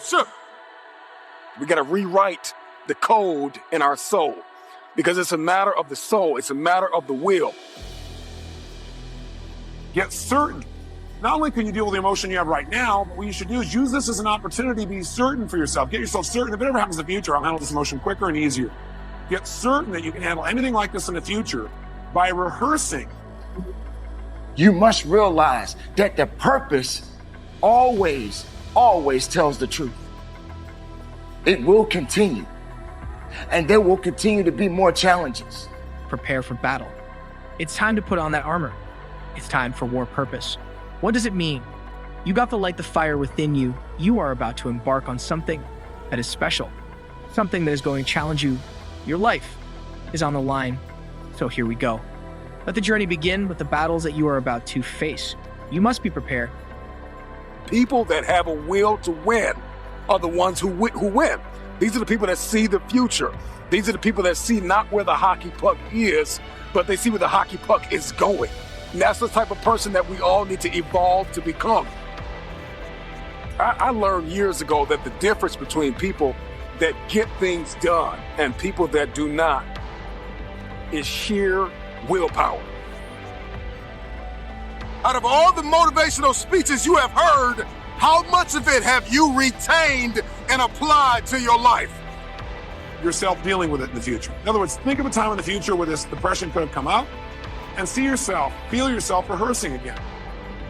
Sure. We got to rewrite the code in our soul because it's a matter of the soul. It's a matter of the will. Get certain. Not only can you deal with the emotion you have right now, but what you should do is use this as an opportunity to be certain for yourself. Get yourself certain. If it ever happens in the future, I'll handle this emotion quicker and easier. Get certain that you can handle anything like this in the future by rehearsing. You must realize that the purpose always tells the truth. It will continue, and there will continue to be more challenges. Prepare for battle. It's time to put on that armor. It's time for war purpose. What does it mean? You got to light the fire within you. You are about to embark on something that is special, something that is going to challenge you. Your life is on the line, so here we go. Let the journey begin with the battles that you are about to face. You must be prepared. People that have a will to win are the ones who win. These are the people that see the future. These are the people that see not where the hockey puck is, but they see where the hockey puck is going. And that's the type of person that we all need to evolve to become. I learned years ago that the difference between people that get things done and people that do not is sheer willpower. Out of all the motivational speeches you have heard, how much of it have you retained and applied to your life? Yourself dealing with it in the future. In other words, think of a time in the future where this depression could have come up and see yourself, feel yourself rehearsing again.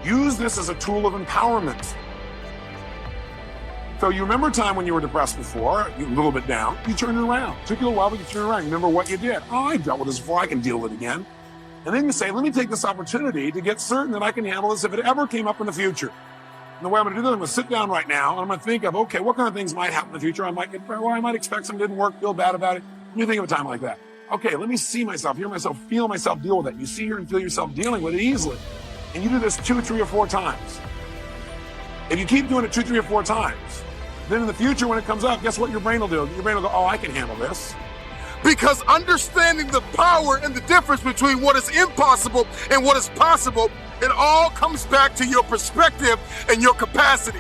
Use this as a tool of empowerment. So you remember a time when you were depressed before, you were a little bit down, you turned it around. It took you a while, but you turned it around. You remember what you did. Oh, I dealt with this before, I can deal with it again. And then you say, let me take this opportunity to get certain that I can handle this if it ever came up in the future. And the way I'm going to do that, I'm going to sit down right now and I'm going to think of, okay, what kind of things might happen in the future? I might expect something didn't work, feel bad about it. Let me think of a time like that. Okay, let me see myself, hear myself, feel myself deal with it. You see, hear, and feel yourself dealing with it easily. And you do this 2, 3, or 4 times. If you keep doing it 2, 3, or 4 times, then in the future when it comes up, guess what your brain will do? Your brain will go, oh, I can handle this. Because understanding the power and the difference between what is impossible and what is possible, it all comes back to your perspective and your capacity.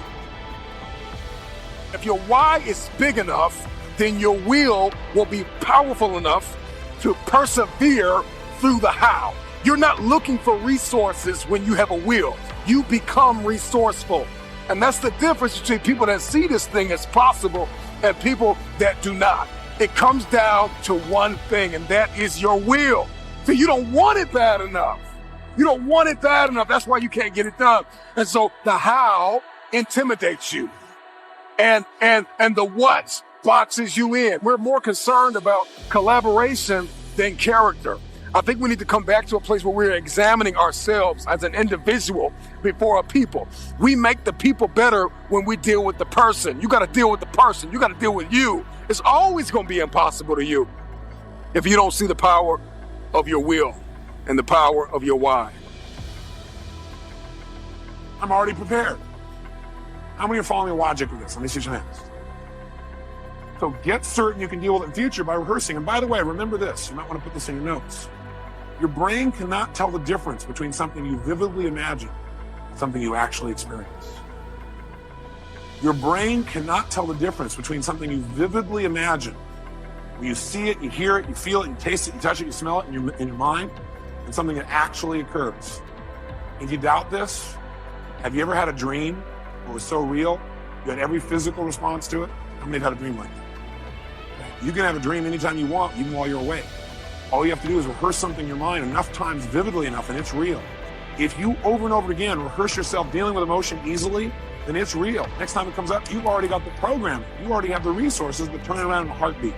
If your why is big enough, then your will be powerful enough to persevere through the how. You're not looking for resources when you have a will. You become resourceful. And that's the difference between people that see this thing as possible and people that do not. It comes down to one thing, and that is your will. So you don't want it bad enough. You don't want it bad enough. That's why you can't get it done. And so the how intimidates you. And the what boxes you in. We're more concerned about collaboration than character. I think we need to come back to a place where we're examining ourselves as an individual before a people. We make the people better when we deal with the person. You got to deal with the person. You got to deal with you. It's always going to be impossible to you if you don't see the power of your will and the power of your why. I'm already prepared. How many are following the logic of this? Let me see your hands. So get certain you can deal with it in the future by rehearsing. And by the way, remember this. You might want to put this in your notes. Your brain cannot tell the difference between something you vividly imagine and something you actually experience. Your brain cannot tell the difference between something you vividly imagine, when you see it, you hear it, you feel it, you taste it, you touch it, you smell it in your mind, and something that actually occurs. If you doubt this, have you ever had a dream that was so real, you had every physical response to it? How many have had a dream like that? You can have a dream anytime you want, even while you're awake. All you have to do is rehearse something in your mind enough times, vividly enough, and it's real. If you over and over again rehearse yourself dealing with emotion easily, then it's real. Next time it comes up, you've already got the programming. You already have the resources to turn it around in a heartbeat.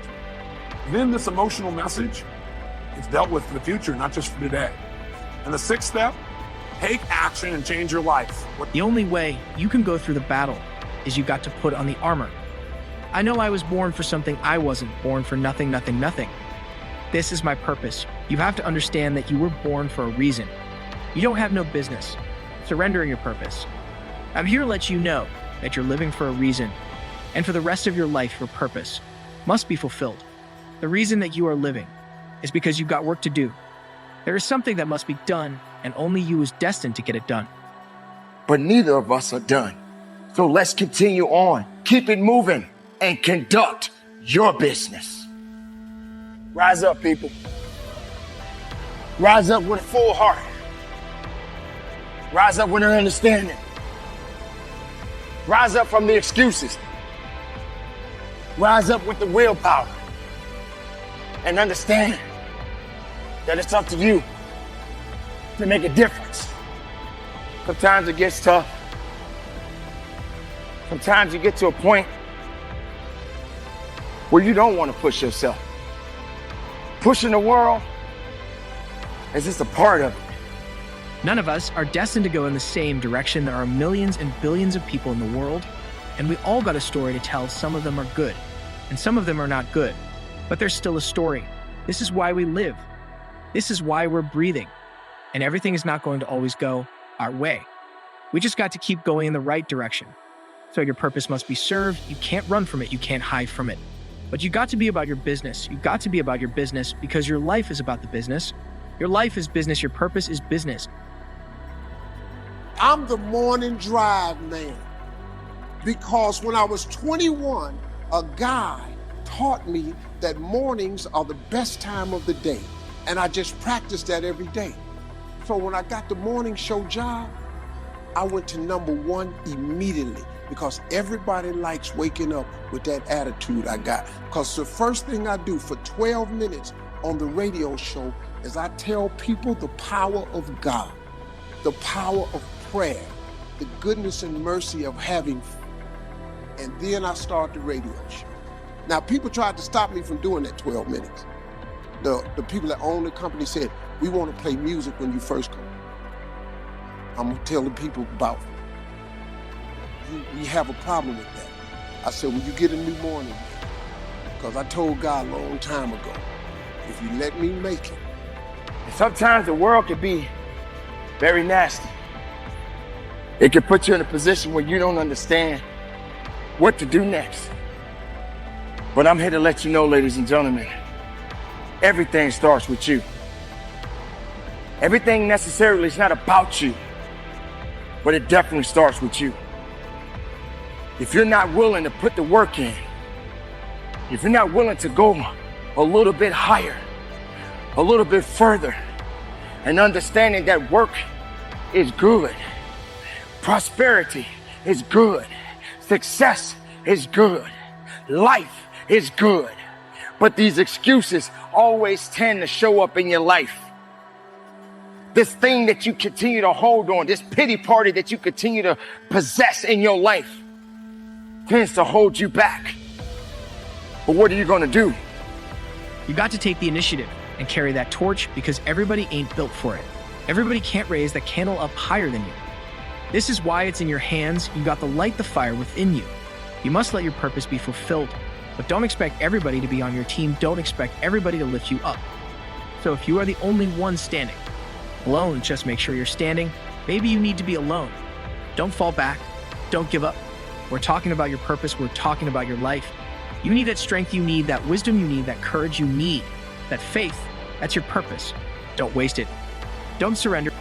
Then this emotional message, it's dealt with for the future, not just for today. And the 6th step, take action and change your life. The only way you can go through the battle is you got to put on the armor. I know I was born for something I wasn't born for nothing. This is my purpose. You have to understand that you were born for a reason. You don't have no business surrendering your purpose. I'm here to let you know that you're living for a reason, and for the rest of your life, your purpose must be fulfilled. The reason that you are living is because you've got work to do. There is something that must be done, and only you is destined to get it done. But neither of us are done. So let's continue on. keep it moving and conduct your business. Rise up, people. Rise up with a full heart. Rise up with an understanding. Rise up from the excuses. Rise up with the willpower. And understand that it's up to you to make a difference. Sometimes it gets tough. Sometimes you get to a point where you don't want to push yourself. Pushing the world is just a part of it. None of us are destined to go in the same direction. There are millions and billions of people in the world, and we all got a story to tell. Some of them are good, and some of them are not good, but there's still a story. This is why we live. This is why we're breathing, and everything is not going to always go our way. We just got to keep going in the right direction. So your purpose must be served. You can't run from it. You can't hide from it. But you got to be about your business. You got to be about your business because your life is about the business. Your life is business. Your purpose is business. I'm the morning drive man because when I was 21, a guy taught me that mornings are the best time of the day. And I just practiced that every day. So when I got the morning show job, I went to #1 immediately because everybody likes waking up with that attitude I got. Because the first thing I do for 12 minutes on the radio show is I tell people the power of God, the power of prayer, the goodness and mercy of having, and then I start the radio show. Now, people tried to stop me from doing that 12 minutes. The people that own the company said, we want to play music when you first come. I'm going to tell the people about it. We have a problem with that. I said, when you get a new morning, because I told God a long time ago, if you let me make it. And sometimes the world can be very nasty. It can put you in a position where you don't understand what to do next. But I'm here to let you know, ladies and gentlemen, everything starts with you. Everything necessarily is not about you, but it definitely starts with you. If you're not willing to put the work in, if you're not willing to go a little bit higher, a little bit further, and understanding that work is good, prosperity is good, success is good, life is good, but these excuses always tend to show up in your life. This thing that you continue to hold on, this pity party that you continue to possess in your life tends to hold you back. But what are you going to do? You got to take the initiative and carry that torch because everybody ain't built for it. Everybody can't raise that candle up higher than you. This is why it's in your hands. You got to light the fire within you. You must let your purpose be fulfilled, but don't expect everybody to be on your team. Don't expect everybody to lift you up. So if you are the only one standing alone, just make sure you're standing. Maybe you need to be alone. Don't fall back. Don't give up. We're talking about your purpose. We're talking about your life. You need that strength you need, that wisdom you need, that courage you need, that faith. That's your purpose. Don't waste it. Don't surrender.